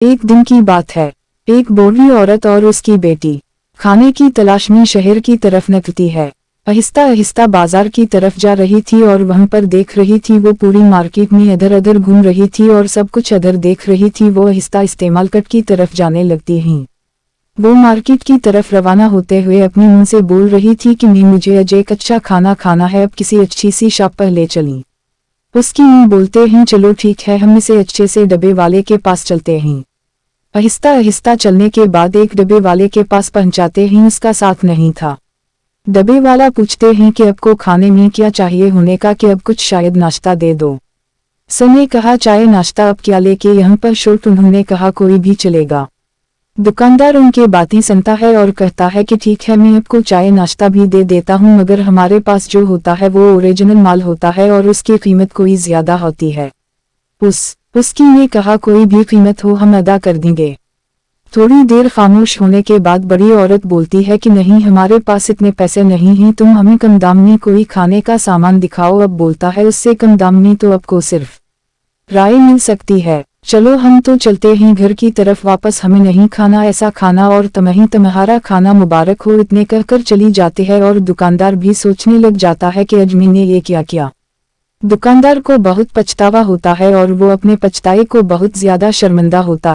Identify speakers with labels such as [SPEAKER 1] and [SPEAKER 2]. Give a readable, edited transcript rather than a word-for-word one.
[SPEAKER 1] एक दिन की बात है। एक बूढ़ी औरत और उसकी बेटी खाने की तलाश में शहर की तरफ निकलती है। आहिस्ता आहिस्ता बाजार की तरफ जा रही थी और वहां पर देख रही थी वो पूरी मार्केट में इधर उधर घूम रही थी और सब कुछ इधर देख रही थी। वो आहिस्ता इस्तेमाल कट की तरफ जाने लगती हैं। वो मार्केट की तरफ रवाना होते हुए अपने मुंह से बोल रही थी कि मैं मुझे आज एक अच्छा खाना खाना है, अब किसी अच्छी सी शॉप पर ले चली। उसकी मुंह बोलते हैं चलो ठीक है, हम इसे अच्छे से डब्बे वाले के पास चलते हैं। आहिस्ता आहिस्ता चलने के बाद एक डब्बे वाले के पास पहुंचाते हैं, उसका साथ नहीं था। डब्बे वाला पूछते हैं कि आपको खाने में क्या चाहिए, होने का कि अब कुछ शायद नाश्ता दे दो। सने कहा चाय नाश्ता अब क्या लेके यहाँ पर शोट, उन्होंने कहा कोई भी चलेगा। दुकानदार उनके बातें सुनता है और कहता है कि ठीक है मैं आपको चाय नाश्ता भी दे देता हूँ, मगर हमारे पास जो होता है वो ओरिजिनल माल होता है और उसकी कीमत कोई ज्यादा होती है। उसकी ने कहा कोई भी कीमत हो हम अदा कर देंगे। थोड़ी देर खामोश होने के बाद बड़ी औरत बोलती है कि नहीं हमारे पास इतने पैसे नहीं हैं, तुम हमें कम दाम में कोई खाने का सामान दिखाओ। अब बोलता है उससे कम दाम में तो आपको सिर्फ राय मिल सकती है, चलो हम तो चलते हैं घर की तरफ वापस, हमें नहीं खाना ऐसा खाना और तुम्हारा खाना मुबारक हो। इतने कहकर चली जाती है और दुकानदार भी सोचने लग जाता है कि आज मैंने ये क्या किया। दुकानदार को बहुत पछतावा होता है और वो अपने पछताए को बहुत ज्यादा शर्मिंदा होता है।